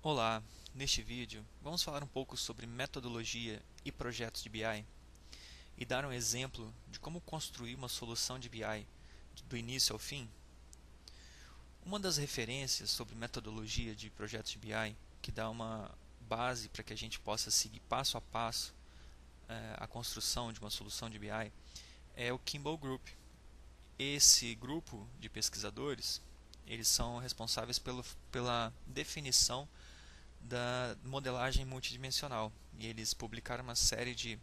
Olá, neste vídeo vamos falar um pouco sobre metodologia e projetos de BI e dar um exemplo de como construir uma solução de BI do início ao fim. Uma das referências sobre metodologia de projetos de BI que dá uma base para que a gente possa seguir passo a passo a construção de uma solução de BI é o Kimball Group. Esse grupo de pesquisadores, eles são responsáveis pela definição da modelagem multidimensional e eles publicaram uma série de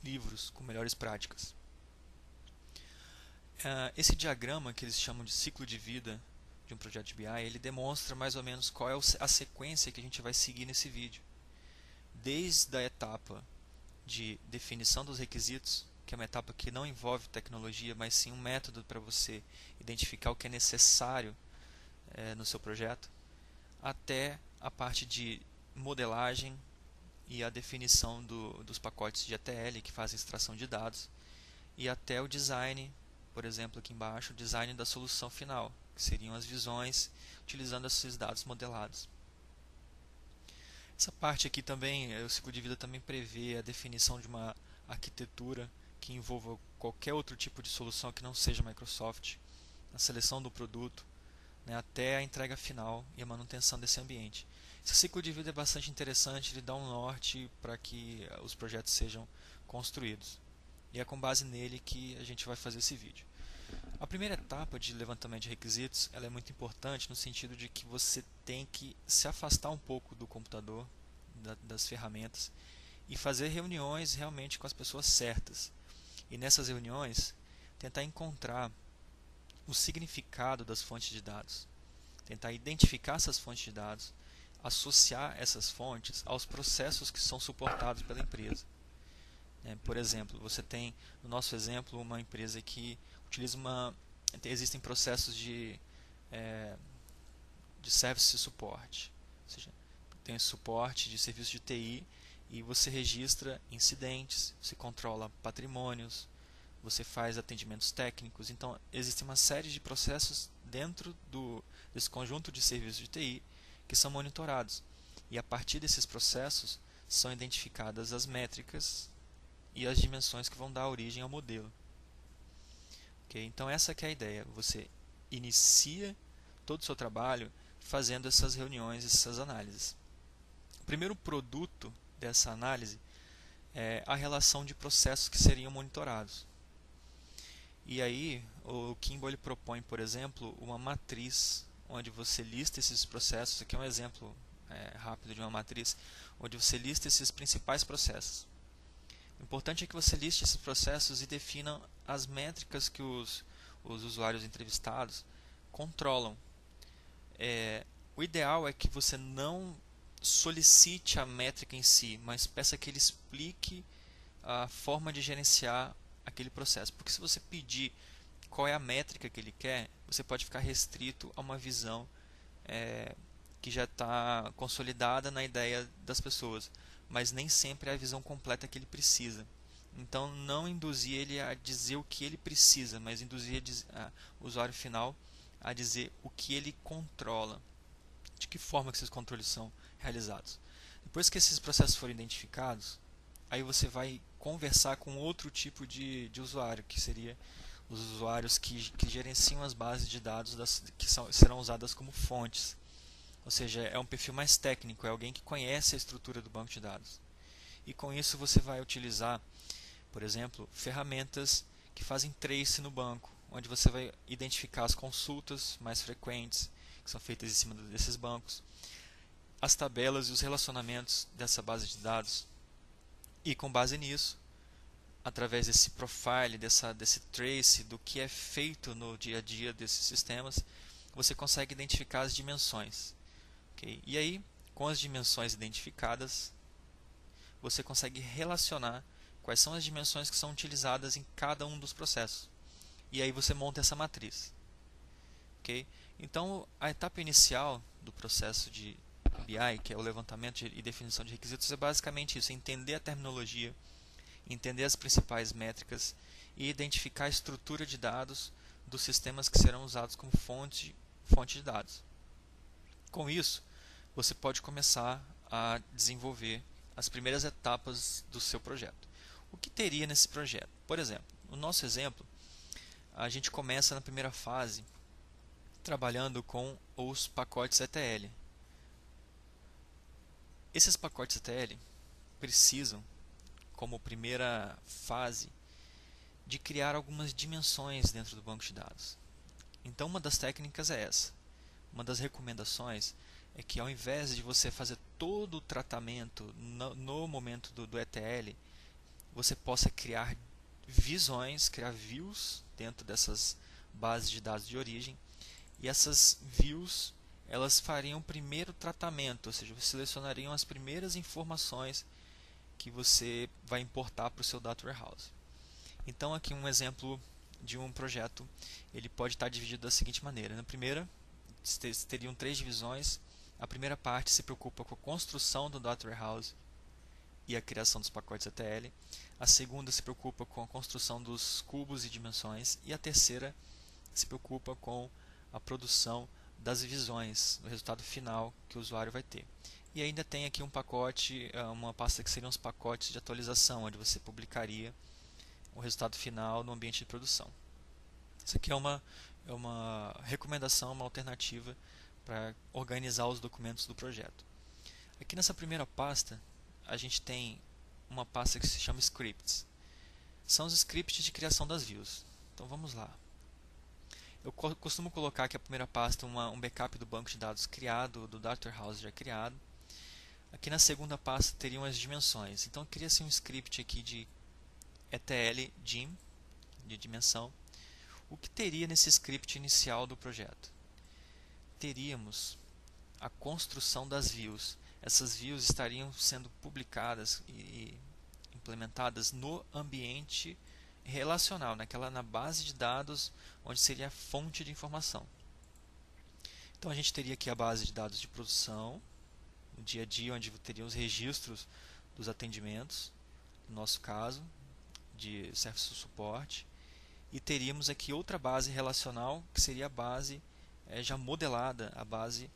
livros com melhores práticas. Esse diagrama que eles chamam de ciclo de vida de um projeto de BI, ele demonstra mais ou menos qual é a sequência que a gente vai seguir nesse vídeo. Desde a etapa de definição dos requisitos, que é uma etapa que não envolve tecnologia, mas sim um método para você identificar o que é necessário no seu projeto, até a parte de modelagem e a definição dos pacotes de ETL que fazem extração de dados e até o design, por exemplo, aqui embaixo, o design da solução final, que seriam as visões utilizando esses dados modelados. Essa parte aqui também, o ciclo de vida também prevê a definição de uma arquitetura que envolva qualquer outro tipo de solução que não seja Microsoft, a seleção do produto, até a entrega final e a manutenção desse ambiente. Esse ciclo de vida é bastante interessante, ele dá um norte para que os projetos sejam construídos. E é com base nele que a gente vai fazer esse vídeo. A primeira etapa de levantamento de requisitos ela é muito importante no sentido de que você tem que se afastar um pouco do computador, das ferramentas, e fazer reuniões realmente com as pessoas certas. E nessas reuniões, tentar encontrar o significado das fontes de dados, tentar identificar essas fontes de dados, associar essas fontes aos processos que são suportados pela empresa. Por exemplo, você tem, no nosso exemplo, uma empresa que utiliza existem processos de service support, ou seja, tem suporte de serviço de TI e você registra incidentes, você controla patrimônios, você faz atendimentos técnicos. Então, existe uma série de processos dentro desse conjunto de serviços de TI que são monitorados. E a partir desses processos são identificadas as métricas e as dimensões que vão dar origem ao modelo. Okay? Então, essa que é a ideia. Você inicia todo o seu trabalho fazendo essas reuniões, essas análises. O primeiro produto dessa análise é a relação de processos que seriam monitorados. E aí, o Kimball ele propõe, por exemplo, uma matriz onde você lista esses processos. Aqui é um exemplo rápido de uma matriz, onde você lista esses principais processos. O importante é que você liste esses processos e defina as métricas que os usuários entrevistados controlam. O ideal é que você não solicite a métrica em si, mas peça que ele explique a forma de gerenciar aquele processo. Porque se você pedir qual é a métrica que ele quer, você pode ficar restrito a uma visão que já está consolidada na ideia das pessoas, mas nem sempre é a visão completa que ele precisa. Então, não induzir ele a dizer o que ele precisa, mas induzir o usuário final a dizer o que ele controla, de que forma que esses controles são realizados. Depois que esses processos forem identificados, aí você vai conversar com outro tipo de usuário, que seria os usuários que gerenciam as bases de dados serão usadas como fontes. Ou seja, é um perfil mais técnico, é alguém que conhece a estrutura do banco de dados. E com isso você vai utilizar, por exemplo, ferramentas que fazem trace no banco, onde você vai identificar as consultas mais frequentes que são feitas em cima desses bancos, as tabelas e os relacionamentos dessa base de dados. E com base nisso, através desse profile, desse trace do que é feito no dia a dia desses sistemas, você consegue identificar as dimensões. Okay? E aí, com as dimensões identificadas, você consegue relacionar quais são as dimensões que são utilizadas em cada um dos processos. E aí você monta essa matriz. Okay? Então, a etapa inicial do processo de BI, que é o levantamento e definição de requisitos, é basicamente isso: entender a terminologia, entender as principais métricas e identificar a estrutura de dados dos sistemas que serão usados como fonte de dados. Com isso, você pode começar a desenvolver as primeiras etapas do seu projeto. O que teria nesse projeto? Por exemplo, no nosso exemplo, a gente começa na primeira fase trabalhando com os pacotes ETL. Esses pacotes ETL precisam, como primeira fase, de criar algumas dimensões dentro do banco de dados. Então, uma das técnicas é essa. Uma das recomendações é que, ao invés de você fazer todo o tratamento no momento do ETL, você possa criar visões, criar views dentro dessas bases de dados de origem, e essas views elas fariam o primeiro tratamento, ou seja, você selecionariam as primeiras informações que você vai importar para o seu Data Warehouse. Então, aqui um exemplo de um projeto, ele pode estar dividido da seguinte maneira. Na primeira, teriam 3 divisões. A primeira parte se preocupa com a construção do Data Warehouse e a criação dos pacotes ETL. A segunda se preocupa com a construção dos cubos e dimensões. E a terceira se preocupa com a produção das visões, do resultado final que o usuário vai ter. E ainda tem aqui um pacote, uma pasta que seriam os pacotes de atualização, onde você publicaria o resultado final no ambiente de produção. Isso aqui é uma recomendação, uma alternativa para organizar os documentos do projeto. Aqui nessa primeira pasta, a gente tem uma pasta que se chama Scripts. São os scripts de criação das views. Então vamos lá. Eu costumo colocar aqui a primeira pasta um backup do banco de dados criado, do Data Warehouse já criado. Aqui na segunda pasta teriam as dimensões. Então cria-se um script aqui de ETL dim, de dimensão. O que teria nesse script inicial do projeto? Teríamos a construção das views. Essas views estariam sendo publicadas e implementadas no ambiente relacional, na base de dados onde seria a fonte de informação. Então a gente teria aqui a base de dados de produção, no dia a dia, onde teria os registros dos atendimentos, no nosso caso, de serviço de suporte, e teríamos aqui outra base relacional, que seria a base já modelada, a base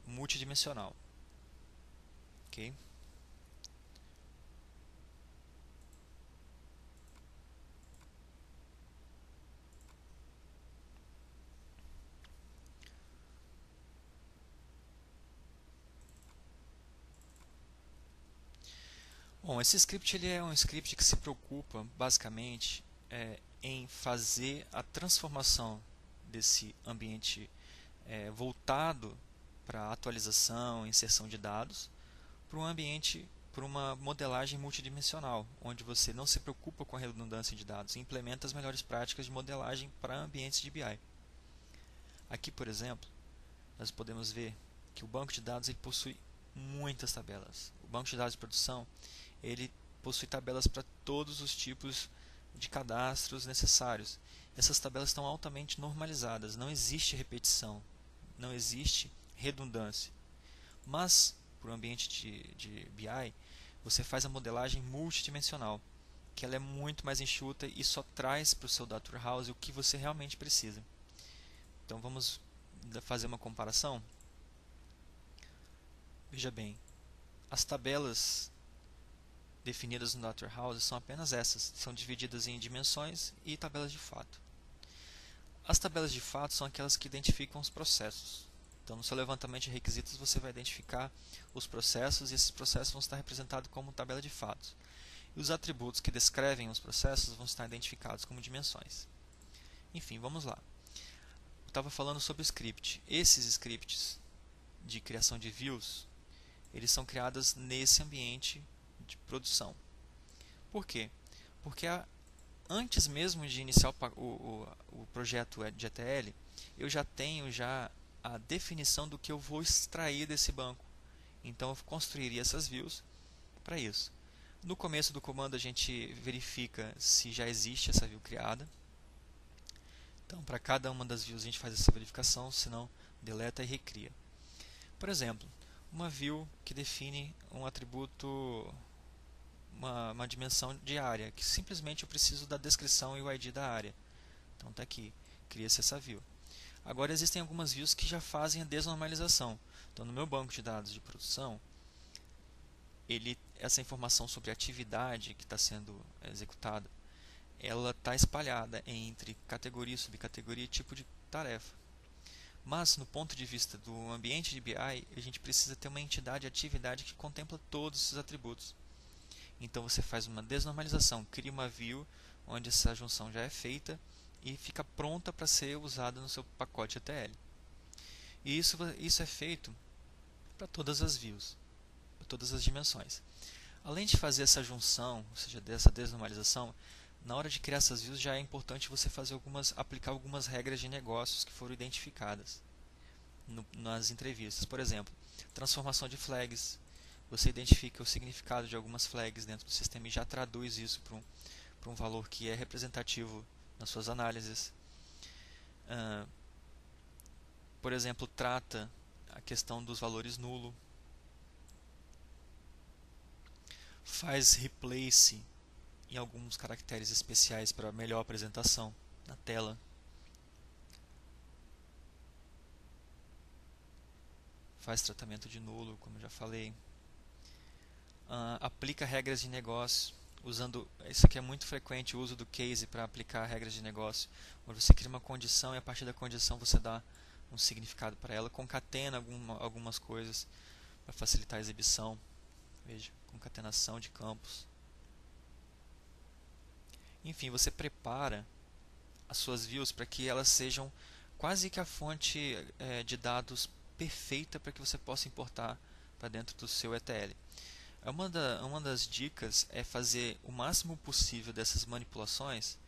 multidimensional. Ok? Bom, esse script ele é um script que se preocupa basicamente em fazer a transformação desse ambiente voltado para atualização e inserção de dados para um ambiente, para uma modelagem multidimensional, onde você não se preocupa com a redundância de dados e implementa as melhores práticas de modelagem para ambientes de BI. Aqui, por exemplo, nós podemos ver que o banco de dados ele possui muitas tabelas. O banco de dados de produção ele possui tabelas para todos os tipos de cadastros necessários. Essas tabelas estão altamente normalizadas, não existe repetição, não existe redundância. Mas, para o ambiente de BI, você faz a modelagem multidimensional, que ela é muito mais enxuta e só traz para o seu Data Warehouse o que você realmente precisa. Então vamos fazer uma comparação. Veja bem, as tabelas definidas no Data Warehouse são apenas essas, são divididas em dimensões e tabelas de fato. As tabelas de fato são aquelas que identificam os processos. Então, no seu levantamento de requisitos, você vai identificar os processos e esses processos vão estar representados como tabela de fatos. E os atributos que descrevem os processos vão estar identificados como dimensões. Enfim, vamos lá. Eu estava falando sobre o script. Esses scripts de criação de views, eles são criados nesse ambiente de produção. Por quê? Porque antes mesmo de iniciar o projeto de ETL, eu já tenho a definição do que eu vou extrair desse banco. Então eu construiria essas views para isso. No começo do comando a gente verifica se já existe essa view criada. Então para cada uma das views a gente faz essa verificação, senão deleta e recria. Por exemplo, uma view que define um atributo, uma dimensão de área, que simplesmente eu preciso da descrição e o ID da área. Então está aqui, cria-se essa view. Agora existem algumas views que já fazem a desnormalização. Então, no meu banco de dados de produção, essa informação sobre a atividade que está sendo executada, ela está espalhada entre categoria, subcategoria e tipo de tarefa. Mas, no ponto de vista do ambiente de BI, a gente precisa ter uma entidade de atividade que contempla todos esses atributos. Então, você faz uma desnormalização, cria uma view onde essa junção já é feita e fica pronta para ser usada no seu pacote ETL. E isso é feito para todas as views, para todas as dimensões. Além de fazer essa junção, ou seja, dessa desnormalização, na hora de criar essas views já é importante você aplicar algumas regras de negócios que foram identificadas nas entrevistas. Por exemplo, transformação de flags. Você identifica o significado de algumas flags dentro do sistema e já traduz isso para um valor que é representativo nas suas análises. Por exemplo, trata a questão dos valores nulo. Faz replace em alguns caracteres especiais para melhor apresentação na tela. Faz tratamento de nulo, como eu já falei. Aplica regras de negócio, isso aqui é muito frequente, o uso do case para aplicar regras de negócio, onde você cria uma condição e a partir da condição você dá um significado para ela, concatena algumas coisas para facilitar a exibição. Veja, concatenação de campos. Enfim, você prepara as suas views para que elas sejam quase que a fonte de dados perfeita para que você possa importar para dentro do seu ETL. Uma das dicas é fazer o máximo possível dessas manipulações,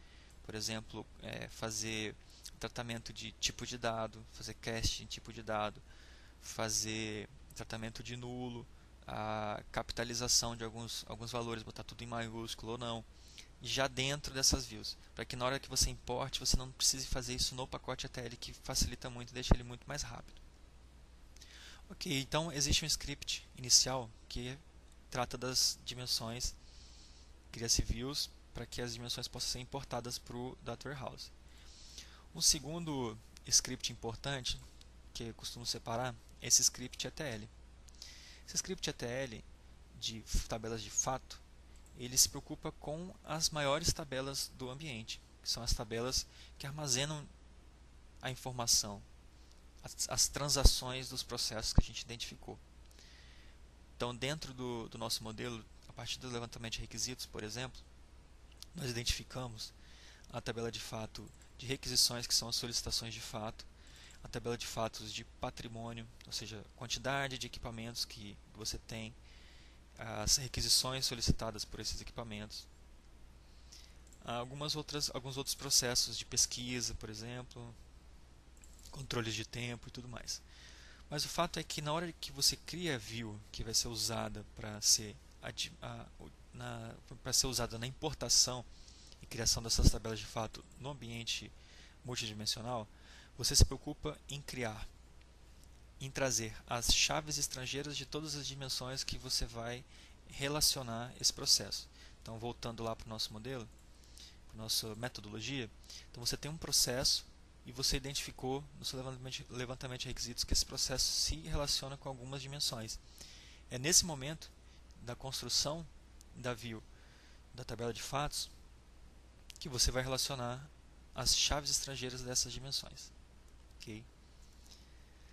por exemplo, fazer tratamento de tipo de dado, fazer caching em tipo de dado, fazer tratamento de nulo, a capitalização de alguns valores, botar tudo em maiúsculo ou não, já dentro dessas views, para que na hora que você importe, você não precise fazer isso no pacote ETL, que facilita muito e deixa ele muito mais rápido. Ok, então existe um script inicial que trata das dimensões, cria-se views para que as dimensões possam ser importadas para o Data Warehouse. Um segundo script importante, que eu costumo separar, é esse script ETL. Esse script ETL de tabelas de fato, ele se preocupa com as maiores tabelas do ambiente, que são as tabelas que armazenam a informação, as transações dos processos que a gente identificou. Então, dentro do nosso modelo, a partir do levantamento de requisitos, por exemplo, nós identificamos a tabela de fato de requisições, que são as solicitações de fato, a tabela de fatos de patrimônio, ou seja, quantidade de equipamentos que você tem, as requisições solicitadas por esses equipamentos, alguns outros processos de pesquisa, por exemplo, controles de tempo e tudo mais. Mas o fato é que na hora que você cria a view que vai ser usada para ser usada na importação e criação dessas tabelas de fato no ambiente multidimensional, você se preocupa em trazer as chaves estrangeiras de todas as dimensões que você vai relacionar esse processo. Então, voltando lá para o nosso modelo, para a nossa metodologia, então você tem um processo e você identificou no seu levantamento de requisitos que esse processo se relaciona com algumas dimensões. É nesse momento da construção da view da tabela de fatos que você vai relacionar as chaves estrangeiras dessas dimensões. Okay?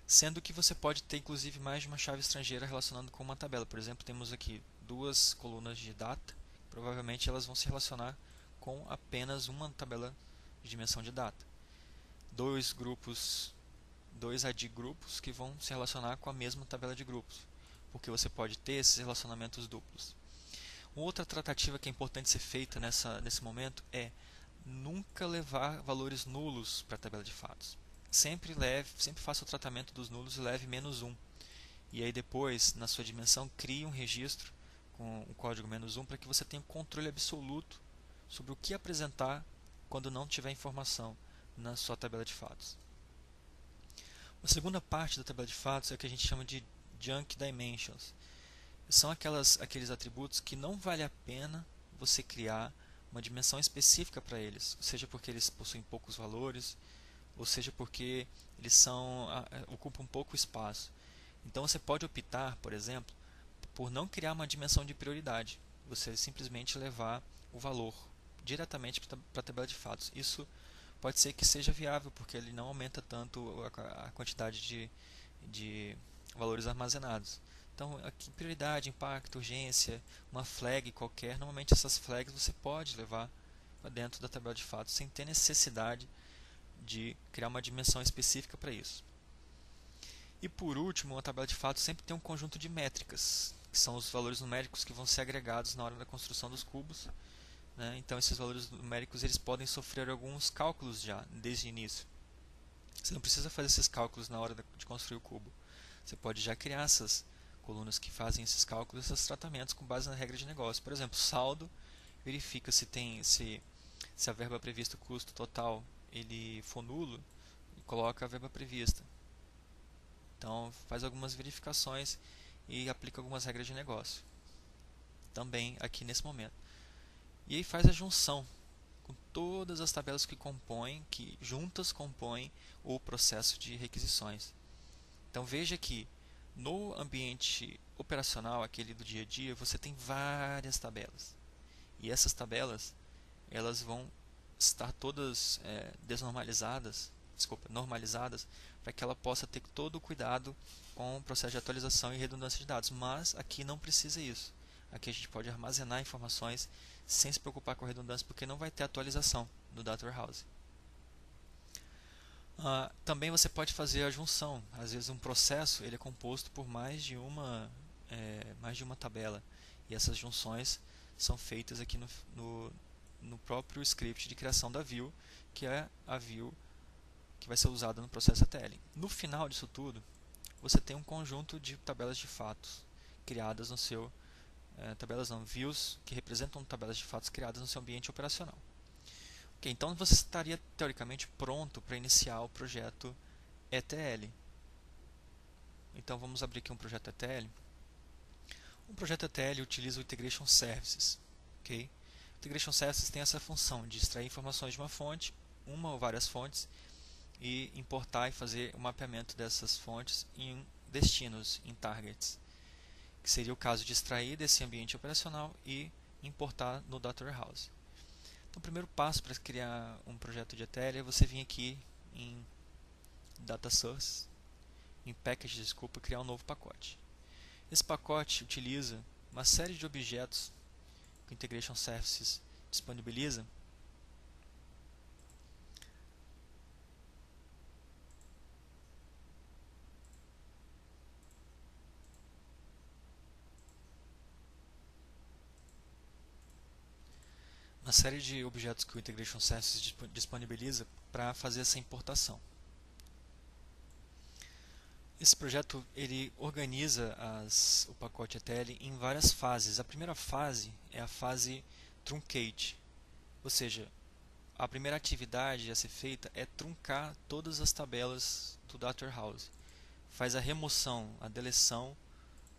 Sendo que você pode ter inclusive mais de uma chave estrangeira relacionando com uma tabela. Por exemplo, temos aqui duas colunas de data, provavelmente elas vão se relacionar com apenas uma tabela de dimensão de data. Dois AD grupos que vão se relacionar com a mesma tabela de grupos, porque você pode ter esses relacionamentos duplos. Uma outra tratativa que é importante ser feita nesse momento é nunca levar valores nulos para a tabela de fatos. Sempre faça o tratamento dos nulos e leve -1. E aí depois, na sua dimensão, crie um registro com o código -1 para que você tenha um controle absoluto sobre o que apresentar quando não tiver informação na sua tabela de fatos. A segunda parte da tabela de fatos é o que a gente chama de Junk Dimensions. São aqueles atributos que não vale a pena você criar uma dimensão específica para eles, seja porque eles possuem poucos valores, ou seja porque eles ocupam pouco espaço. Então você pode optar, por exemplo, por não criar uma dimensão de prioridade. Você simplesmente levar o valor diretamente para a tabela de fatos. Isso pode ser que seja viável, porque ele não aumenta tanto a quantidade de valores armazenados. Então, aqui, prioridade, impacto, urgência, uma flag qualquer, normalmente essas flags você pode levar para dentro da tabela de fatos sem ter necessidade de criar uma dimensão específica para isso. E por último, a tabela de fatos sempre tem um conjunto de métricas, que são os valores numéricos que vão ser agregados na hora da construção dos cubos, né? Então esses valores numéricos eles podem sofrer alguns cálculos já desde o início. Você não precisa fazer esses cálculos na hora de construir o cubo. Você pode já criar essas colunas que fazem esses cálculos, esses tratamentos com base na regra de negócio. Por exemplo, saldo verifica se a verba prevista, o custo total, ele for nulo e coloca a verba prevista. Então faz algumas verificações e aplica algumas regras de negócio. Também aqui nesse momento. E aí faz a junção com todas as tabelas que juntas compõem o processo de requisições. Então veja que no ambiente operacional, aquele do dia a dia, você tem várias tabelas. E essas tabelas elas vão estar todas normalizadas, para que ela possa ter todo o cuidado com o processo de atualização e redundância de dados. Mas aqui não precisa isso. Aqui a gente pode armazenar informações sem se preocupar com a redundância, porque não vai ter atualização no Data Warehouse. Também você pode fazer a junção. Às vezes um processo ele é composto por mais de uma tabela. E essas junções são feitas aqui no próprio script de criação da view, que é a view que vai ser usada no processo ETL. No final disso tudo, você tem um conjunto de tabelas de fatos criadas no seu views que representam tabelas de fatos criadas no seu ambiente operacional. Ok, então você estaria teoricamente pronto para iniciar o projeto ETL. Então vamos abrir aqui um projeto ETL. Um projeto ETL utiliza o Integration Services. Okay? O Integration Services tem essa função de extrair informações de uma fonte, uma ou várias fontes, e importar e fazer o mapeamento dessas fontes em destinos, em targets, que seria o caso de extrair desse ambiente operacional e importar no Data Warehouse. Então, o primeiro passo para criar um projeto de ETL é você vir aqui em Data Source, em Package, criar um novo pacote. Esse pacote utiliza uma série de objetos que o Integration Services disponibiliza uma série de objetos que o Integration Services disponibiliza para fazer essa importação. Esse projeto ele organiza o pacote ETL em várias fases. A primeira fase é a fase truncate, ou seja, a primeira atividade a ser feita é truncar todas as tabelas do Data Warehouse. Faz a remoção, a deleção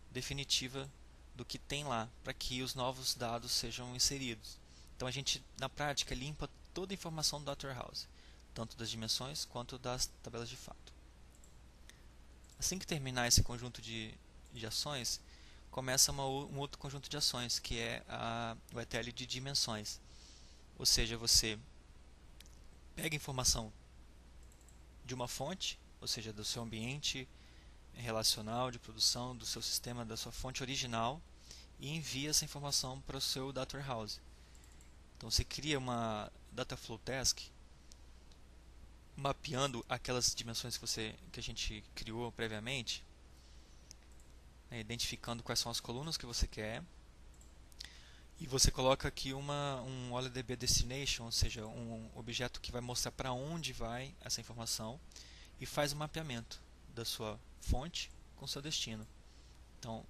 definitiva do que tem lá, para que os novos dados sejam inseridos. Então a gente, na prática, limpa toda a informação do Data Warehouse, tanto das dimensões quanto das tabelas de fato. Assim que terminar esse conjunto de ações, começa um outro conjunto de ações, que é o ETL de dimensões. Ou seja, você pega informação de uma fonte, ou seja, do seu ambiente relacional de produção, do seu sistema, da sua fonte original, e envia essa informação para o seu Data Warehouse. Então você cria uma Data Flow Task mapeando aquelas dimensões que a gente criou previamente, né, identificando quais são as colunas que você quer, e você coloca aqui um OLEDB Destination, ou seja, um objeto que vai mostrar para onde vai essa informação, e faz o mapeamento da sua fonte com seu destino. Então,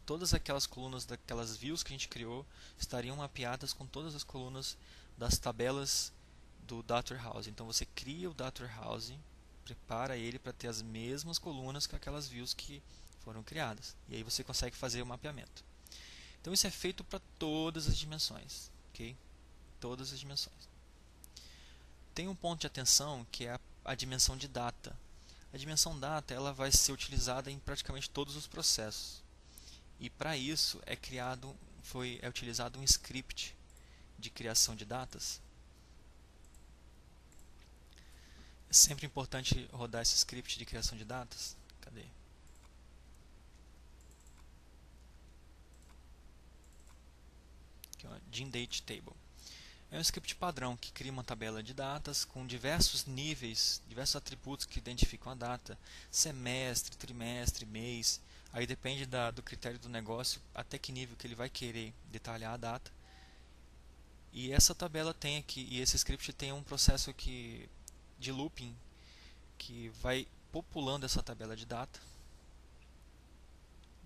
todas aquelas colunas daquelas views que a gente criou estariam mapeadas com todas as colunas das tabelas do Data Warehouse. Então você cria o Data Warehouse, prepara ele para ter as mesmas colunas que aquelas views que foram criadas. E aí você consegue fazer o mapeamento. Então isso é feito para todas as dimensões, ok? Todas as dimensões. Tem um ponto de atenção que é a dimensão de data. A dimensão data ela vai ser utilizada em praticamente todos os processos. E para isso é utilizado um script de criação de datas. É sempre importante rodar esse script de criação de datas. Cadê? Aqui, ó, GenDate Table. É um script padrão que cria uma tabela de datas com diversos níveis, diversos atributos que identificam a data, semestre, trimestre, mês. Aí depende do critério do negócio, até que nível que ele vai querer detalhar a data. E essa tabela tem aqui, e esse script tem um processo de looping que vai populando essa tabela de data.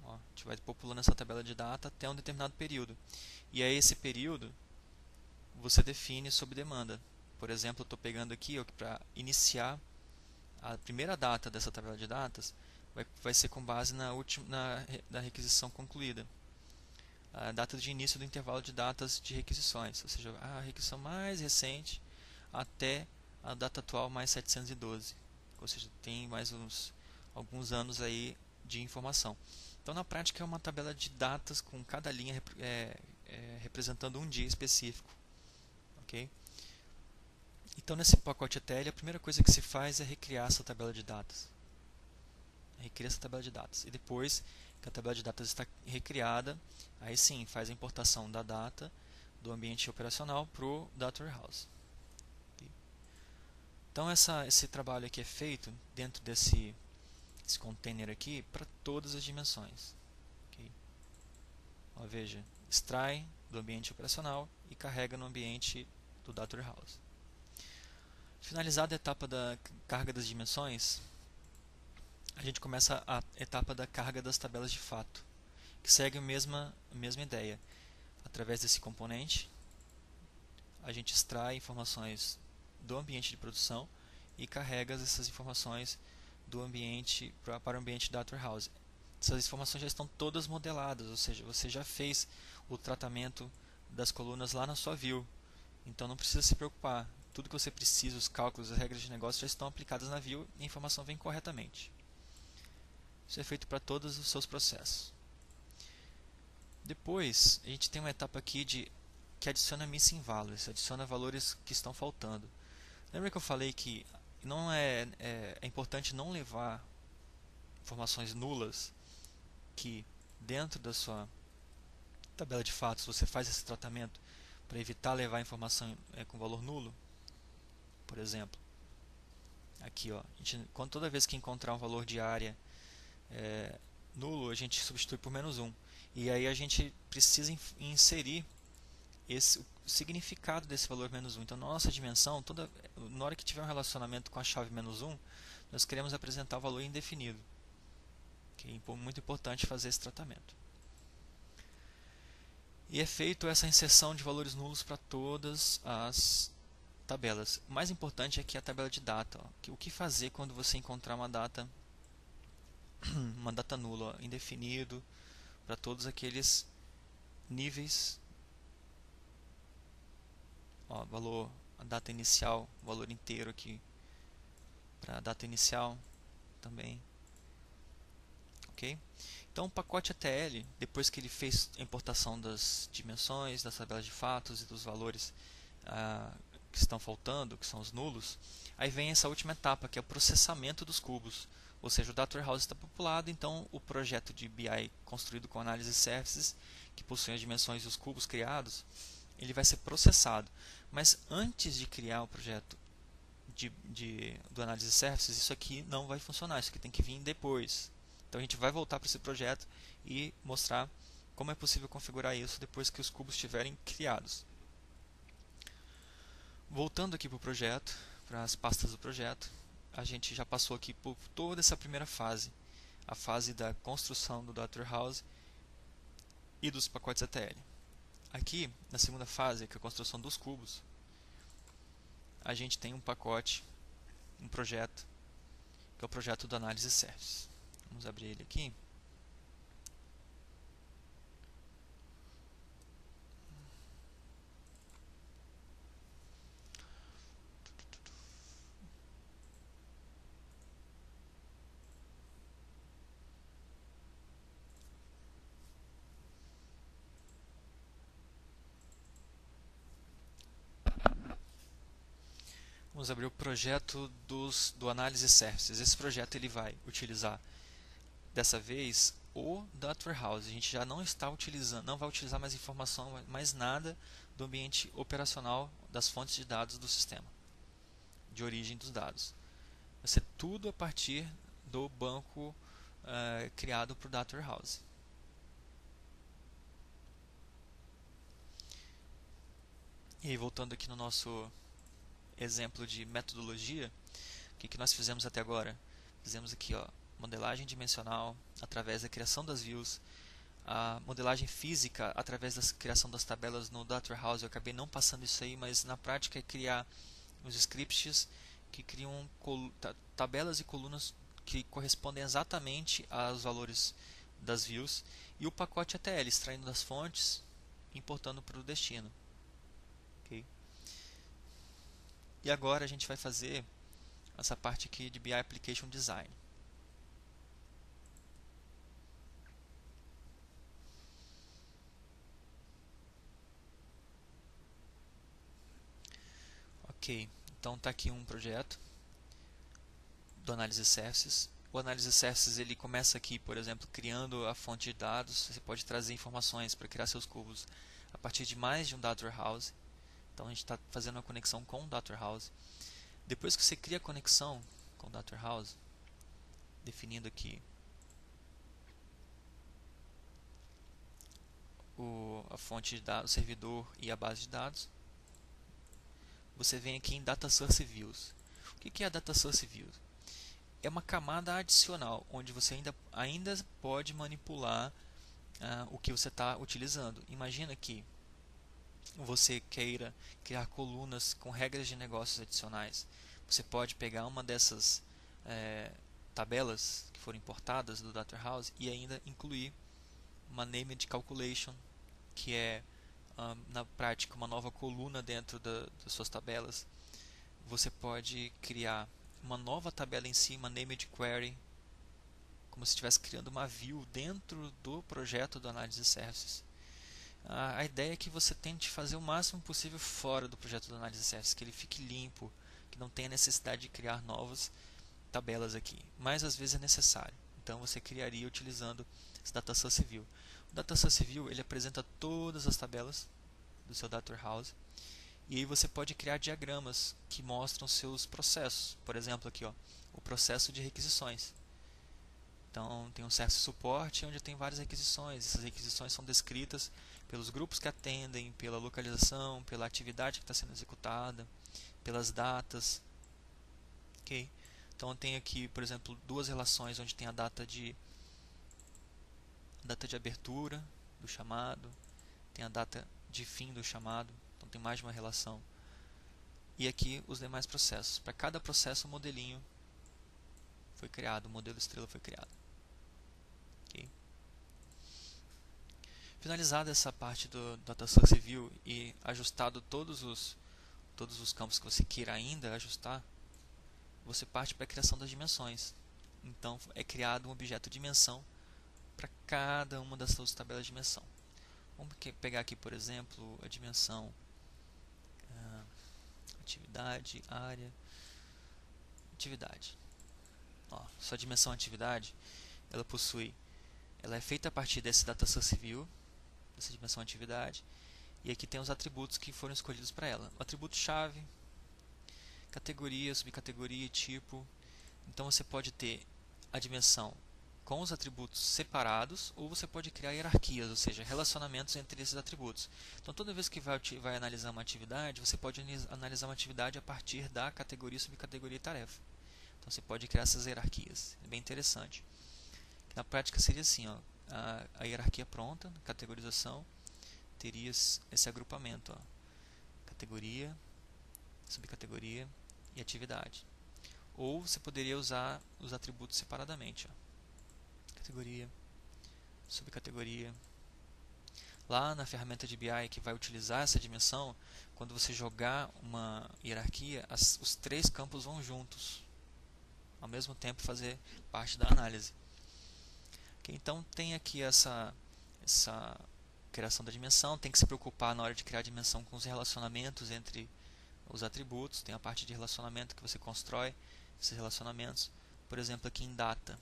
Ó, a gente vai populando essa tabela de data até um determinado período. E aí esse período você define sob demanda. Por exemplo, eu estou pegando aqui para iniciar a primeira data dessa tabela de datas, vai ser com base na requisição concluída. A data de início do intervalo de datas de requisições, ou seja, a requisição mais recente até a data atual mais 712. Ou seja, tem mais alguns anos aí de informação. Então, na prática, é uma tabela de datas com cada linha representando um dia específico. Okay? Então, nesse pacote ETL, a primeira coisa que se faz é recriar essa tabela de datas. Recria essa tabela de datas. E depois que a tabela de datas está recriada, aí sim faz a importação da data do ambiente operacional para o Data Warehouse. Okay? Então, esse trabalho aqui é feito dentro desse container aqui para todas as dimensões. Okay? Ó, veja, extrai do ambiente operacional e carrega no ambiente do Data Warehouse. Finalizada a etapa da carga das dimensões, a gente começa a etapa da carga das tabelas de fato, que segue a mesma ideia. Através desse componente, a gente extrai informações do ambiente de produção e carrega essas informações do ambiente para o ambiente Data Warehouse. Essas informações já estão todas modeladas, ou seja, você já fez o tratamento das colunas lá na sua view, então não precisa se preocupar. Tudo que você precisa, os cálculos, as regras de negócio já estão aplicadas na view e a informação vem corretamente. Isso é feito para todos os seus processos. Depois, a gente tem uma etapa aqui que adiciona missing values, adiciona valores que estão faltando. Lembra que eu falei que não é importante não levar informações nulas, que dentro da sua tabela de fatos você faz esse tratamento para evitar levar informação com valor nulo? Por exemplo, aqui, ó, toda vez que encontrar um valor de área nulo, a gente substitui por -1. E aí a gente precisa inserir o significado desse valor -1. Então, na nossa dimensão, na hora que tiver um relacionamento com a chave -1, nós queremos apresentar o valor indefinido. Okay? Muito importante fazer esse tratamento. E é feito essa inserção de valores nulos para todas as tabelas. O mais importante é que a tabela de data. Ó, o que fazer quando você encontrar uma data nula, ó, indefinido, para todos aqueles níveis. Ó, valor, a data inicial, valor inteiro aqui para a data inicial também. Ok? Então o pacote ETL, depois que ele fez a importação das dimensões, das tabelas de fatos e dos valores que estão faltando, que são os nulos, aí vem essa última etapa, que é o processamento dos cubos. Ou seja, o Data Warehouse está populado, então o projeto de BI construído com Analysis Services, que possui as dimensões e os cubos criados, ele vai ser processado. Mas antes de criar o projeto do Analysis Services, isso aqui não vai funcionar, isso aqui tem que vir depois. Então a gente vai voltar para esse projeto e mostrar como é possível configurar isso depois que os cubos estiverem criados. Voltando aqui para o projeto, para as pastas do projeto, a gente já passou aqui por toda essa primeira fase, a fase da construção do Data Warehouse e dos pacotes ETL. Aqui, na segunda fase, que é a construção dos cubos, a gente tem um pacote, um projeto, que é o projeto do Analysis Services. Vamos abrir ele aqui. Vamos abrir o projeto do Analysis Services. Esse projeto ele vai utilizar, dessa vez, o Data Warehouse. A gente já não está utilizando, não vai utilizar mais informação, mais nada do ambiente operacional das fontes de dados do sistema, de origem dos dados. Vai ser tudo a partir do banco criado para o Data Warehouse. E aí, voltando aqui no nosso exemplo de metodologia, o que nós fizemos até agora? Fizemos aqui, ó, modelagem dimensional através da criação das views, a modelagem física através da criação das tabelas no Data Warehouse. Eu acabei não passando isso aí, mas na prática é criar os scripts que criam tabelas e colunas que correspondem exatamente aos valores das views, e o pacote ETL, extraindo das fontes e importando para o destino. Okay? E agora a gente vai fazer essa parte aqui de BI Application Design. Ok, então está aqui um projeto do Analysis Services. O Analysis Services ele começa aqui, por exemplo, criando a fonte de dados. Você pode trazer informações para criar seus cubos a partir de mais de um Data Warehouse. Então a gente está fazendo uma conexão com o Data Warehouse. Depois que você cria a conexão com o Data Warehouse, definindo aqui a fonte de dados, o servidor e a base de dados, você vem aqui em Data Source Views. O que é a Data Source Views? É uma camada adicional, onde você ainda pode manipular o que você está utilizando. Imagina que você queira criar colunas com regras de negócios adicionais. Você pode pegar uma dessas tabelas que foram importadas do Data Warehouse e ainda incluir uma Named Calculation, que é na prática uma nova coluna dentro das suas tabelas. Você pode criar uma nova tabela em si, uma Named Query, como se estivesse criando uma view dentro do projeto do Analysis Services. A ideia é que você tente fazer o máximo possível fora do projeto do Analysis Services, que ele fique limpo, que não tenha necessidade de criar novas tabelas aqui, mas às vezes é necessário. Então você criaria utilizando esse Data Source View. O Data Source View ele apresenta todas as tabelas do seu Data Warehouse, e aí você pode criar diagramas que mostram seus processos. Por exemplo, aqui, ó, o processo de requisições. Então tem um certo suporte onde tem várias requisições. Essas requisições são descritas pelos grupos que atendem, pela localização, pela atividade que está sendo executada, pelas datas. Okay? Então tem aqui, por exemplo, duas relações onde tem a data de abertura do chamado, tem a data de fim do chamado, então tem mais de uma relação. E aqui os demais processos. Para cada processo, um modelinho foi criado, o modelo estrela foi criado. Okay? Finalizada essa parte do Data Source View e ajustado todos os campos que você queira ainda ajustar, você parte para a criação das dimensões. Então é criado um objeto dimensão para cada uma das suas tabelas de dimensão. Vamos pegar aqui, por exemplo, a dimensão atividade, área, atividade. Ó, sua dimensão atividade, ela é feita a partir desse Data Source View, dessa dimensão atividade, e aqui tem os atributos que foram escolhidos para ela. O atributo chave, categoria, subcategoria, tipo. Então você pode ter a dimensão com os atributos separados, ou você pode criar hierarquias, ou seja, relacionamentos entre esses atributos. Então toda vez que vai analisar uma atividade, você pode analisar uma atividade a partir da categoria, subcategoria e tarefa. Então você pode criar essas hierarquias. É bem interessante. Na prática seria assim, ó, a hierarquia pronta, categorização, teria esse agrupamento, ó, categoria, subcategoria e atividade. Ou você poderia usar os atributos separadamente, ó, categoria, subcategoria. Lá na ferramenta de BI que vai utilizar essa dimensão, quando você jogar uma hierarquia, os três campos vão juntos, ao mesmo tempo fazer parte da análise. Okay, então tem aqui essa criação da dimensão, tem que se preocupar na hora de criar a dimensão com os relacionamentos entre os atributos, tem a parte de relacionamento que você constrói esses relacionamentos. Por exemplo, aqui em data.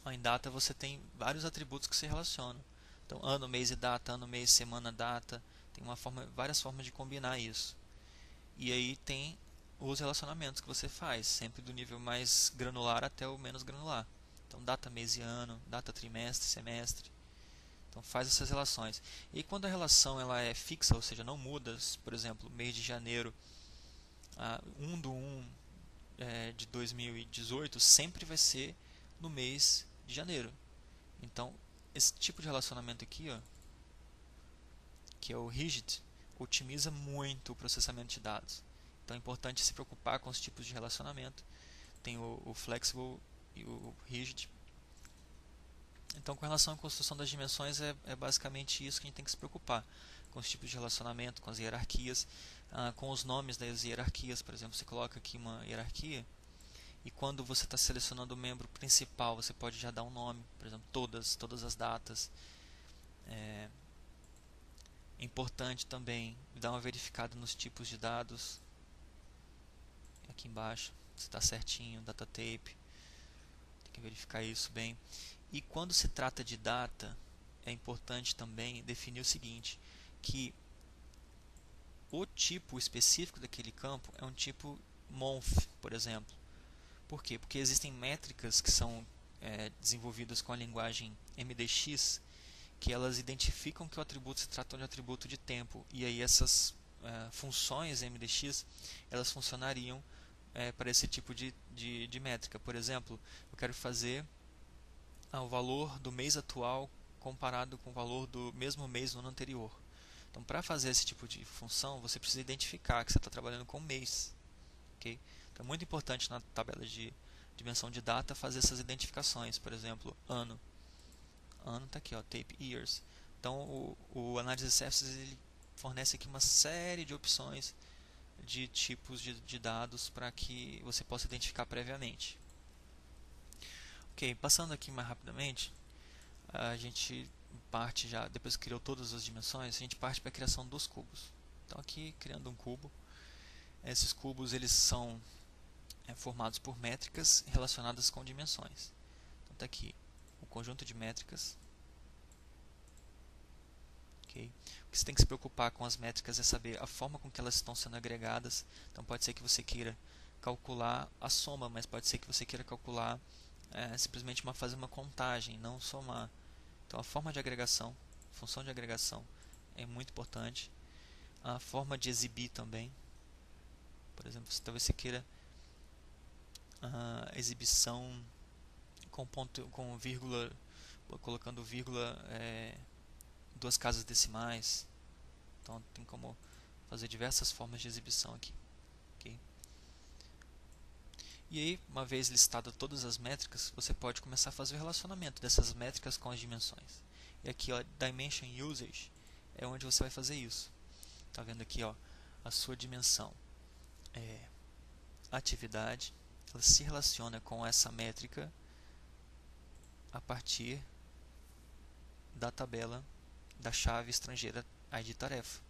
Em data você tem vários atributos que se relacionam. Então, ano, mês e data, ano, mês, semana, data. Tem várias formas de combinar isso. E aí tem os relacionamentos que você faz, sempre do nível mais granular até o menos granular. Então, data, mês e ano, data, trimestre, semestre. Então, faz essas relações. E quando a relação ela é fixa, ou seja, não muda, por exemplo, mês de janeiro, 1/1 de 2018 sempre vai ser no mês de janeiro. Então, esse tipo de relacionamento aqui, ó, que é o rigid, otimiza muito o processamento de dados. Então é importante se preocupar com os tipos de relacionamento. Tem o flexible e o rigid. Então, com relação à construção das dimensões, é basicamente isso que a gente tem que se preocupar. Com os tipos de relacionamento, com as hierarquias, com os nomes das hierarquias. Por exemplo, você coloca aqui uma hierarquia e quando você está selecionando o membro principal, você pode já dar um nome. Por exemplo, todas as datas. É importante também dar uma verificada nos tipos de dados. Aqui embaixo, se está certinho, data type. Tem que verificar isso bem. E quando se trata de data, é importante também definir o seguinte, que o tipo específico daquele campo é um tipo month, por exemplo. Por quê? Porque existem métricas que são desenvolvidas com a linguagem MDX, que elas identificam que o atributo se trata de um atributo de tempo. E aí essas funções MDX, elas funcionariam para esse tipo de métrica. Por exemplo, eu quero fazer o valor do mês atual comparado com o valor do mesmo mês no ano anterior. Então, para fazer esse tipo de função, você precisa identificar que você está trabalhando com mês. Okay? Então, é muito importante na tabela de dimensão de data fazer essas identificações. Por exemplo, ano. Ano está aqui, ó, tape years. Então, o Analysis Services ele fornece aqui uma série de opções de tipos de dados para que você possa identificar previamente. Ok, passando aqui mais rapidamente, a gente parte já, depois que criou todas as dimensões, a gente parte para a criação dos cubos. Então aqui, criando um cubo, esses cubos eles são formados por métricas relacionadas com dimensões. Então está aqui o conjunto de métricas. Okay. O que você tem que se preocupar com as métricas é saber a forma com que elas estão sendo agregadas. Então pode ser que você queira calcular a soma, mas pode ser que você queira calcular simplesmente fazer uma contagem, não somar. Então a forma de agregação, função de agregação é muito importante. A forma de exibir também. Por exemplo, talvez você queira exibição com ponto, com vírgula, colocando vírgula, duas casas decimais. Então tem como fazer diversas formas de exibição aqui. Okay? E aí, uma vez listadas todas as métricas, você pode começar a fazer o relacionamento dessas métricas com as dimensões. E aqui, ó, Dimension Usage é onde você vai fazer isso. Tá vendo aqui, ó, a sua dimensão atividade, ela se relaciona com essa métrica a partir da tabela da chave estrangeira ID tarefa.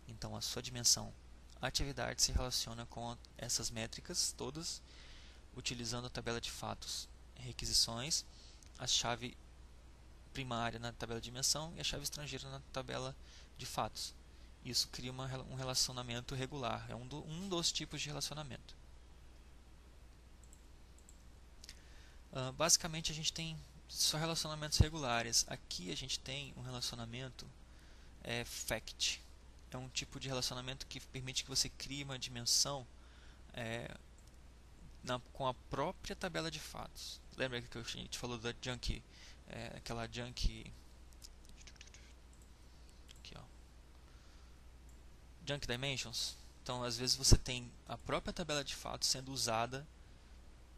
Então a sua dimensão atividade se relaciona com essas métricas todas, utilizando a tabela de fatos requisições, a chave primária na tabela de dimensão e a chave estrangeira na tabela de fatos. Isso cria um relacionamento regular, é um dos tipos de relacionamento. Basicamente a gente tem só relacionamentos regulares. Aqui a gente tem um relacionamento fact. É um tipo de relacionamento que permite que você crie uma dimensão com a própria tabela de fatos. Lembra que a gente falou da junk, aquela junk aqui, ó, junk dimensions? Então às vezes você tem a própria tabela de fatos sendo usada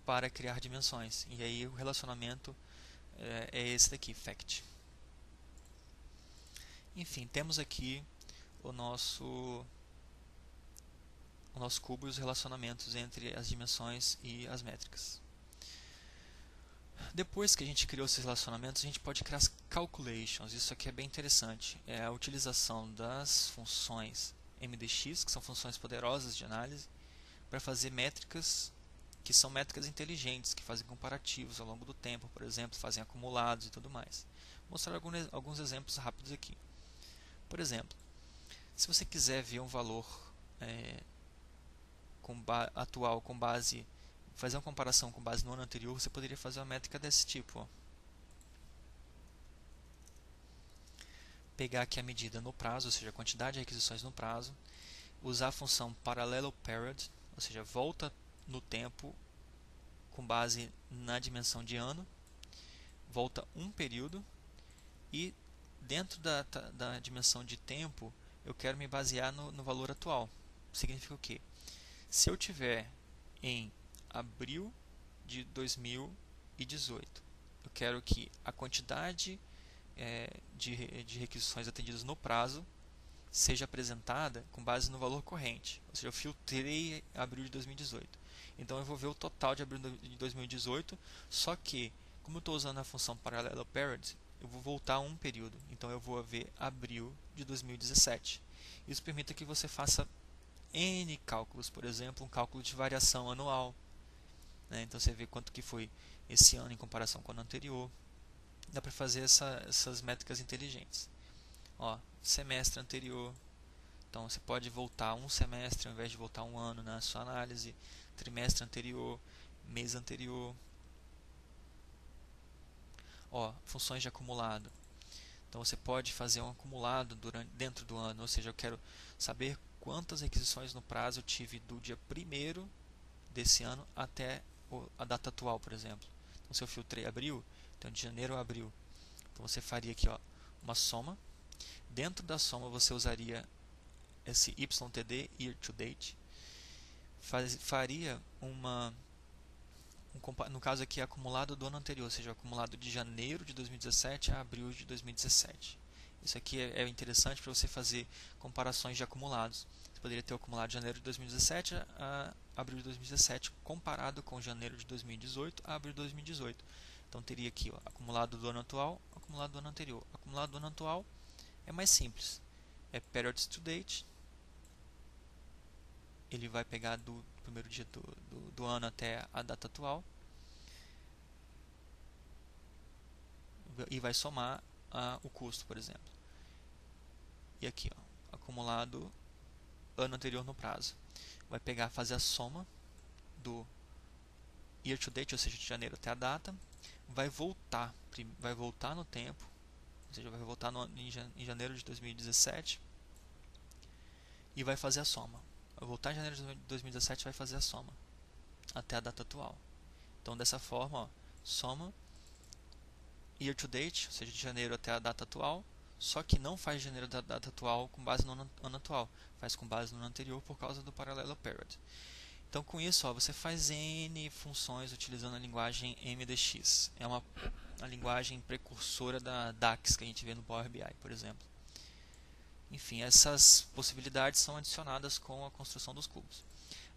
para criar dimensões. E aí o relacionamento é esse daqui, fact. Enfim, temos aqui o nosso cubo e os relacionamentos entre as dimensões e as métricas. Depois que a gente criou esses relacionamentos, a gente pode criar as calculations. Isso aqui é bem interessante. É a utilização das funções MDX, que são funções poderosas de análise, para fazer métricas que são métricas inteligentes, que fazem comparativos ao longo do tempo, por exemplo, fazem acumulados e tudo mais. Vou mostrar alguns exemplos rápidos aqui. Por exemplo, se você quiser ver um valor atual com base, fazer uma comparação com base no ano anterior, você poderia fazer uma métrica desse tipo. Ó. Pegar aqui a medida no prazo, ou seja, a quantidade de requisições no prazo, usar a função paralleloperiod, ou seja, volta no tempo com base na dimensão de ano, volta um período e dentro da dimensão de tempo eu quero me basear no valor atual. Significa o quê? Se eu tiver em abril de 2018, eu quero que a quantidade de requisições atendidas no prazo seja apresentada com base no valor corrente, ou seja, eu filtrei abril de 2018. Então eu vou ver o total de abril de 2018, só que, como eu estou usando a função paralleloperiod, eu vou voltar a um período, então eu vou ver abril de 2017. Isso permite que você faça N cálculos, por exemplo, um cálculo de variação anual, né? Então você vê quanto que foi esse ano em comparação com o ano anterior. Dá para fazer essas métricas inteligentes. Ó, semestre anterior, então você pode voltar um semestre ao invés de voltar um ano na sua análise, trimestre anterior, mês anterior. Ó, funções de acumulado. Então você pode fazer um acumulado dentro do ano, ou seja, eu quero saber quantas requisições no prazo eu tive do dia 1º desse ano até a data atual, por exemplo. Então se eu filtrei abril, então de janeiro a abril, então você faria aqui, ó, uma soma. Dentro da soma você usaria esse YTD, Year to Date, faria no caso aqui acumulado do ano anterior, ou seja, acumulado de janeiro de 2017 a abril de 2017. Isso aqui é interessante para você fazer comparações de acumulados. Você poderia ter o acumulado de janeiro de 2017 a abril de 2017 comparado com janeiro de 2018 a abril de 2018. Então teria aqui, ó, acumulado do ano atual, acumulado do ano anterior. Acumulado do ano atual é mais simples. É periods to date. Ele vai pegar do primeiro dia do ano até a data atual e vai somar o custo, por exemplo. E aqui, ó, acumulado ano anterior no prazo. Vai pegar, fazer a soma do year to date, ou seja, de janeiro até a data, vai voltar no tempo, ou seja, vai voltar em janeiro de 2017 e vai fazer a soma. Vai voltar em janeiro de 2017 e vai fazer a soma até a data atual. Então dessa forma, ó, soma year to date, ou seja, de janeiro até a data atual, só que não faz de janeiro da data atual com base no ano atual, faz com base no ano anterior por causa do paralleloperiod. Então com isso, ó, você faz N funções utilizando a linguagem MDX. É uma linguagem precursora da DAX que a gente vê no Power BI, por exemplo. Enfim, essas possibilidades são adicionadas com a construção dos cubos.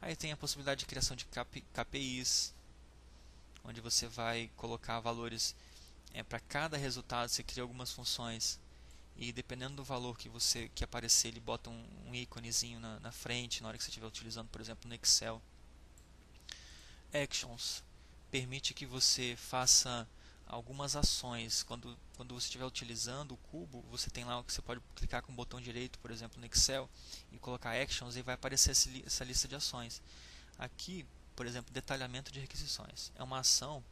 Aí tem a possibilidade de criação de KPIs, onde você vai colocar valores para cada resultado. Você cria algumas funções e dependendo do valor que aparecer, ele bota um íconezinho na frente na hora que você estiver utilizando, por exemplo, no Excel. Actions permite que você faça algumas ações. Quando você estiver utilizando o cubo, você tem lá que você pode clicar com o botão direito, por exemplo, no Excel e colocar Actions e vai aparecer essa lista de ações. Aqui, por exemplo, detalhamento de requisições. É uma ação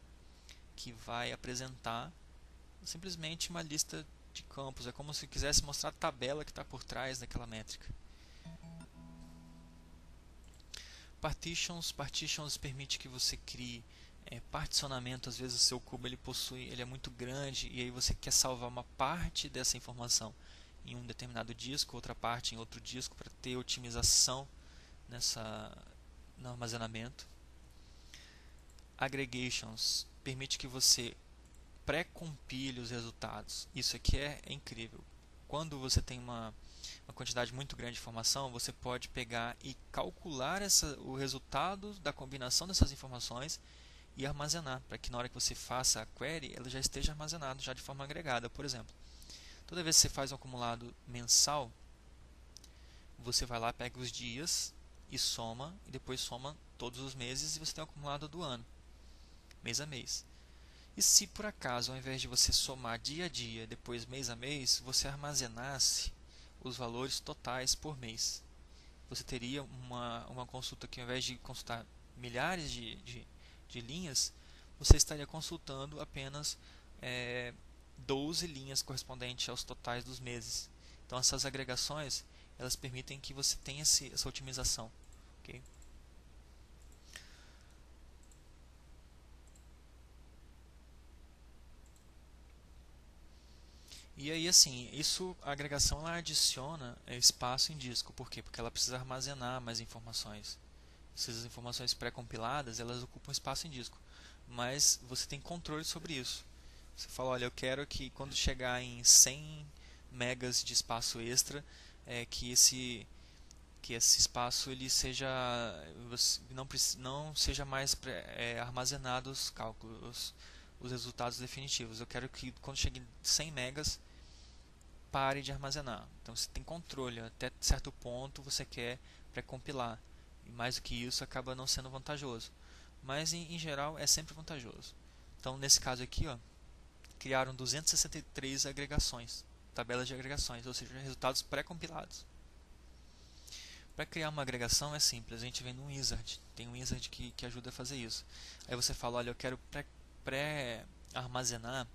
que vai apresentar simplesmente uma lista de campos. É como se quisesse mostrar a tabela que está por trás daquela métrica. Partitions permite que você crie particionamento. Às vezes o seu cubo ele é muito grande e aí você quer salvar uma parte dessa informação em um determinado disco, outra parte em outro disco para ter otimização no armazenamento. Aggregations permite que você pré-compile os resultados. Isso aqui é incrível. Quando você tem uma quantidade muito grande de informação, você pode pegar e calcular o resultado da combinação dessas informações e armazenar, para que na hora que você faça a query, ela já esteja armazenado já de forma agregada. Por exemplo, toda vez que você faz um acumulado mensal, você vai lá, pega os dias e soma, e depois soma todos os meses e você tem o acumulado do ano, mês a mês. E se por acaso, ao invés de você somar dia a dia, depois mês a mês, você armazenasse os valores totais por mês, você teria uma consulta que, ao invés de consultar milhares de linhas, você estaria consultando apenas 12 linhas correspondentes aos totais dos meses. Então, essas agregações elas permitem que você tenha essa otimização. Okay? E aí, assim, a agregação ela adiciona espaço em disco. Por quê? Porque ela precisa armazenar mais informações. Essas informações pré-compiladas, elas ocupam espaço em disco. Mas você tem controle sobre isso. Você fala, olha, eu quero que quando chegar em 100 megas de espaço extra, que esse espaço ele seja não seja mais armazenado os cálculos, os resultados definitivos. Eu quero que quando chegue em 100 megas pare de armazenar. Então você tem controle, até certo ponto você quer pré-compilar. E mais do que isso acaba não sendo vantajoso. Mas em geral é sempre vantajoso. Então nesse caso aqui, ó, criaram 263 agregações, tabelas de agregações, ou seja, resultados pré-compilados. Para criar uma agregação é simples, a gente vem no Wizard, tem um Wizard que ajuda a fazer isso. Aí você fala, olha, eu quero pré-armazenar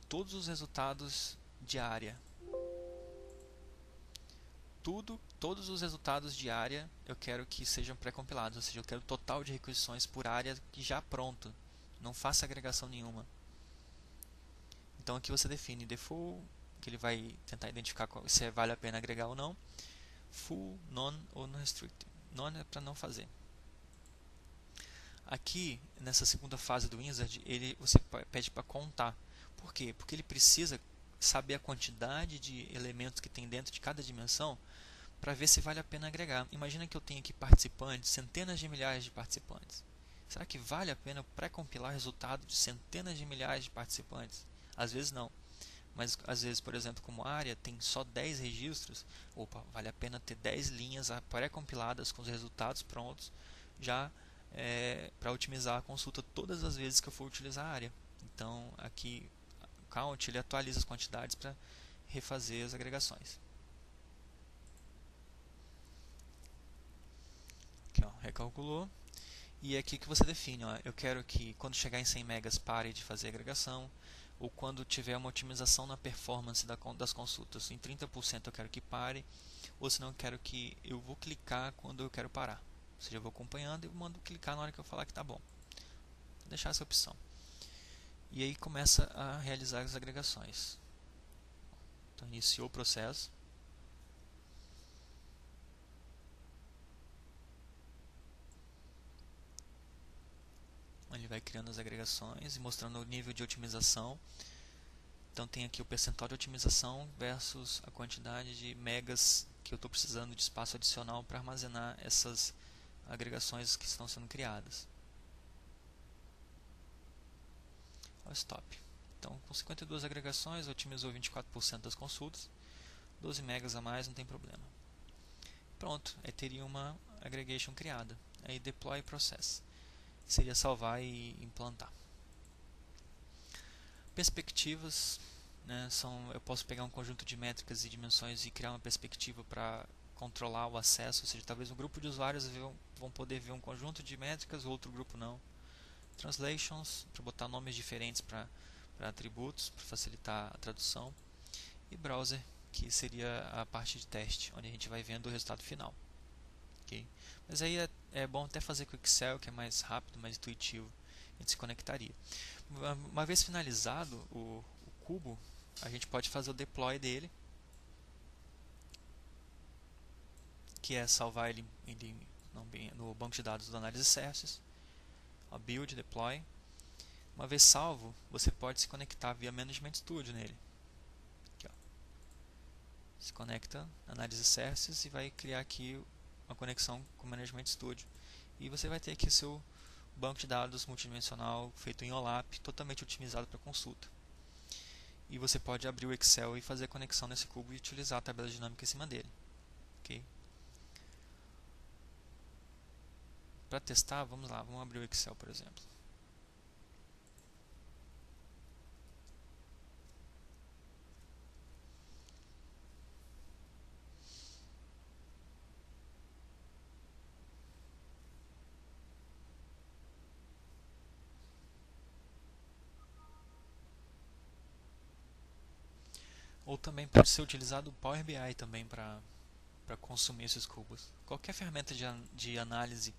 todos os resultados de área. Todos os resultados de área eu quero que sejam pré-compilados, ou seja, eu quero o total de requisições por área já pronto, não faça agregação nenhuma. Então aqui você define default, que ele vai tentar identificar se vale a pena agregar ou não, full, none ou unrestricted. None é para não fazer. Aqui, nessa segunda fase do Wizard, você pede para contar. Por quê? Porque ele precisa saber a quantidade de elementos que tem dentro de cada dimensão para ver se vale a pena agregar. Imagina que eu tenho aqui participantes, centenas de milhares de participantes. Será que vale a pena pré-compilar resultado de centenas de milhares de participantes? Às vezes não. Mas às vezes, por exemplo, como área tem só 10 registros, opa, vale a pena ter 10 linhas pré-compiladas com os resultados prontos, já para otimizar a consulta todas as vezes que eu for utilizar a área. Então aqui o count ele atualiza as quantidades para refazer as agregações. Aqui, ó, recalculou. E é aqui que você define, ó, eu quero que quando chegar em 100 megas pare de fazer agregação, ou quando tiver uma otimização na performance das consultas, em 30% eu quero que pare, ou senão eu quero que eu vou clicar quando eu quero parar. Ou seja, eu vou acompanhando e eu mando clicar na hora que eu falar que está bom. Vou deixar essa opção. E aí começa a realizar as agregações. Então iniciou o processo. Ele vai criando as agregações e mostrando o nível de otimização. Então tem aqui o percentual de otimização versus a quantidade de megas que eu estou precisando de espaço adicional para armazenar essas agregações que estão sendo criadas. Olha o stop. Então com 52 agregações otimizou 24% das consultas, 12 megas a mais, não tem problema. Pronto, aí teria uma aggregation criada. Aí deploy process. Seria salvar e implantar. Perspectivas, né, eu posso pegar um conjunto de métricas e dimensões e criar uma perspectiva para controlar o acesso, ou seja, talvez um grupo de usuários vão poder ver um conjunto de métricas, o outro grupo não. Translations, para botar nomes diferentes para atributos, para facilitar a tradução. E browser, que seria a parte de teste, onde a gente vai vendo o resultado final. Okay? Mas aí é bom até fazer com o Excel, que é mais rápido, mais intuitivo. A gente se conectaria. Uma vez finalizado o cubo, a gente pode fazer o deploy dele, que é salvar ele no banco de dados do Analysis Services. Build, deploy. Uma vez salvo, você pode se conectar via Management Studio nele. Aqui, ó. Se conecta Analysis Services e vai criar aqui uma conexão com o Management Studio. E você vai ter aqui o seu banco de dados multidimensional feito em OLAP, totalmente otimizado para consulta. E você pode abrir o Excel e fazer a conexão nesse cubo e utilizar a tabela dinâmica em cima dele. Okay? Para testar, vamos lá, vamos abrir o Excel, por exemplo. Ou também pode ser utilizado o Power BI também para consumir esses cubos. Qualquer ferramenta de análise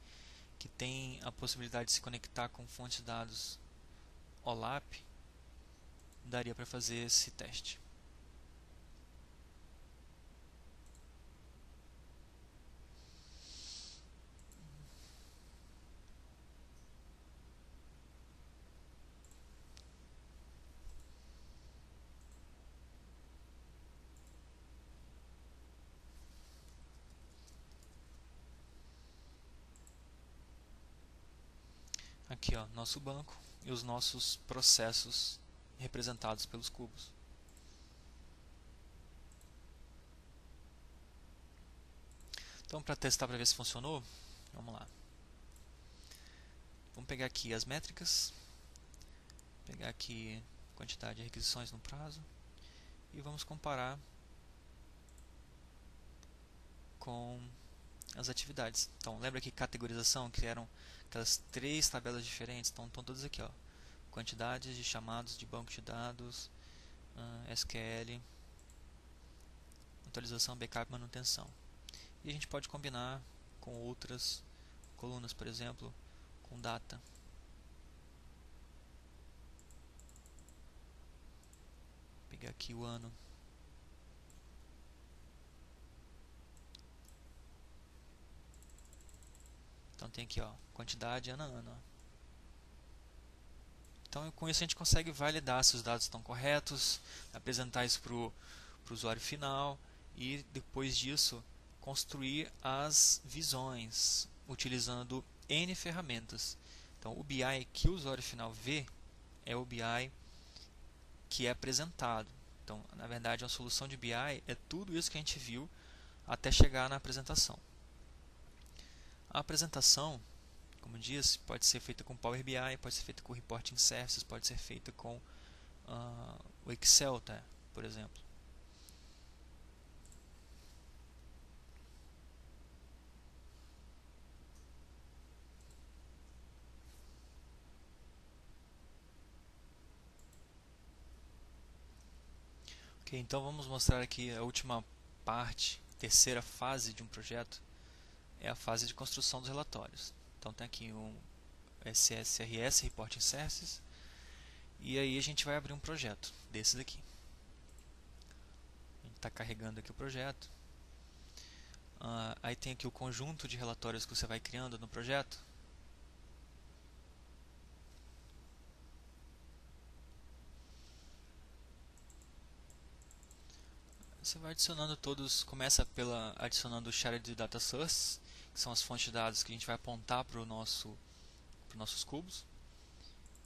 que tem a possibilidade de se conectar com fontes de dados OLAP, daria para fazer esse teste. Aqui, ó, nosso banco e os nossos processos representados pelos cubos. Então, para testar para ver se funcionou, vamos lá. Vamos pegar aqui as métricas, pegar aqui quantidade de requisições no prazo e vamos comparar com as atividades. Então, lembra que categorização, que eram aquelas 3 tabelas diferentes, então estão todas aqui, ó. Quantidades de chamados de banco de dados, SQL, atualização, backup e manutenção. E a gente pode combinar com outras colunas, por exemplo, com data. Vou pegar aqui o ano. Então tem aqui, ó, quantidade ano a ano. Então com isso a gente consegue validar se os dados estão corretos, apresentar isso para o usuário final e depois disso construir as visões utilizando N ferramentas. Então o BI que o usuário final vê é o BI que é apresentado. Então, na verdade, a solução de BI é tudo isso que a gente viu até chegar na apresentação. A apresentação, como eu disse, pode ser feita com Power BI, pode ser feita com Reporting Services, pode ser feita com o Excel, tá? Por exemplo. Ok, então vamos mostrar aqui a última parte, terceira fase de um projeto, é a fase de construção dos relatórios. Então tem aqui um SSRS, Reporting Services, e aí a gente vai abrir um projeto desses aqui. A gente está carregando aqui o projeto. Aí tem aqui o conjunto de relatórios que você vai criando no projeto. Você vai adicionando todos, começa adicionando o Shared Data Source, que são as fontes de dados que a gente vai apontar para os nossos cubos.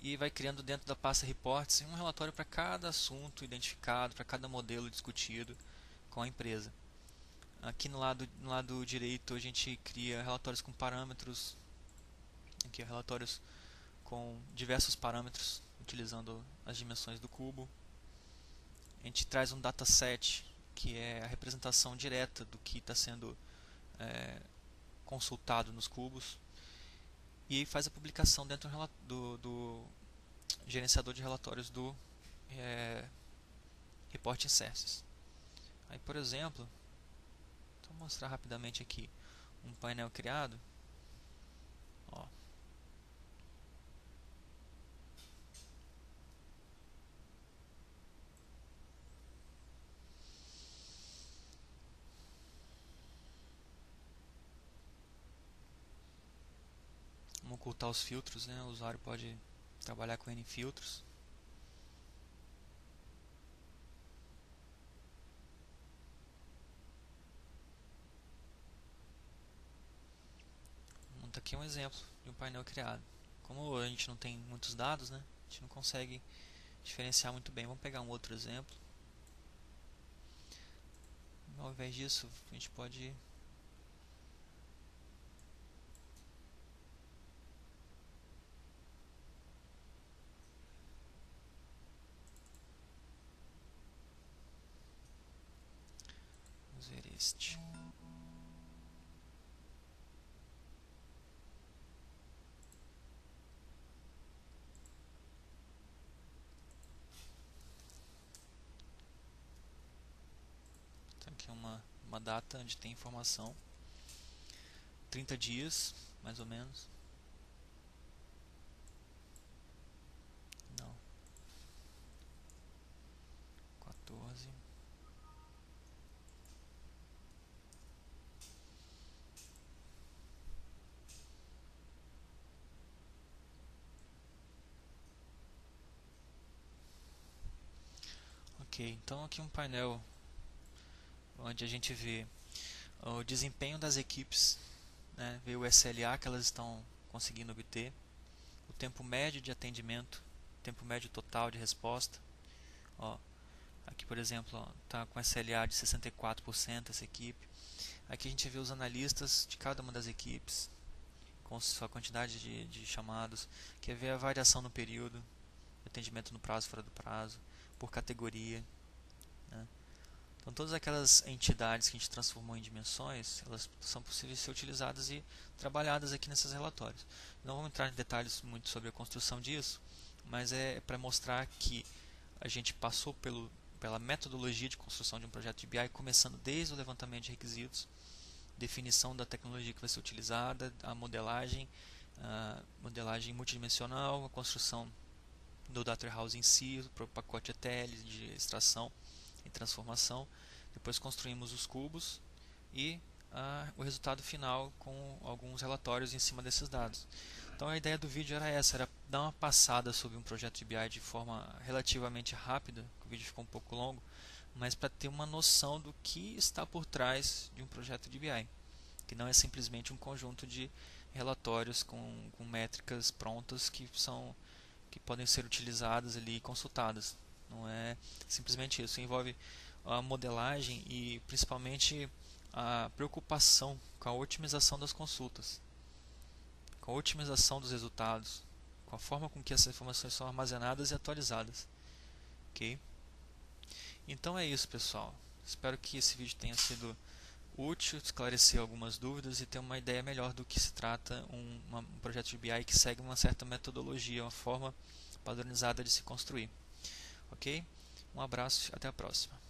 E vai criando dentro da pasta Reports um relatório para cada assunto identificado, para cada modelo discutido com a empresa. Aqui no lado direito a gente cria relatórios com parâmetros, aqui relatórios com diversos parâmetros, utilizando as dimensões do cubo. A gente traz um dataset, que é a representação direta do que está sendo consultado nos cubos, e faz a publicação dentro do gerenciador de relatórios do Reporting Services. Aí, por exemplo, vou mostrar rapidamente aqui um painel criado. Ó. Vamos ocultar os filtros, né? O usuário pode trabalhar com N filtros. Monta aqui um exemplo de um painel criado. Como a gente não tem muitos dados, né? A gente não consegue diferenciar muito bem. Vamos pegar um outro exemplo. Ao invés disso, a gente pode Vamos ver este. Tem aqui uma data onde tem informação. 30 dias, mais ou menos. Não. 14. Ok, então aqui um painel onde a gente vê o desempenho das equipes, né, vê o SLA que elas estão conseguindo obter, o tempo médio de atendimento, tempo médio total de resposta. Ó, aqui, por exemplo, está com SLA de 64% essa equipe. Aqui a gente vê os analistas de cada uma das equipes, com sua quantidade de chamados, quer ver a variação no período, atendimento no prazo, fora do prazo, por categoria, né? Então todas aquelas entidades que a gente transformou em dimensões, elas são possíveis de ser utilizadas e trabalhadas aqui nesses relatórios. Não vamos entrar em detalhes muito sobre a construção disso, mas é para mostrar que a gente passou pela metodologia de construção de um projeto de BI, começando desde o levantamento de requisitos, definição da tecnologia que vai ser utilizada, a modelagem multidimensional, a construção do Data Warehouse em si, para o pacote ETL de extração e transformação. Depois construímos os cubos e o resultado final com alguns relatórios em cima desses dados. Então a ideia do vídeo era essa, era dar uma passada sobre um projeto de BI de forma relativamente rápida, o vídeo ficou um pouco longo, mas para ter uma noção do que está por trás de um projeto de BI, que não é simplesmente um conjunto de relatórios com métricas prontas que podem ser utilizadas ali e consultadas. Não é simplesmente isso, envolve a modelagem e principalmente a preocupação com a otimização das consultas, com a otimização dos resultados, com a forma com que essas informações são armazenadas e atualizadas. Ok? Então é isso, pessoal. Espero que esse vídeo tenha sido útil, esclarecer algumas dúvidas e ter uma ideia melhor do que se trata um projeto de BI que segue uma certa metodologia, uma forma padronizada de se construir. Ok? Um abraço e até a próxima.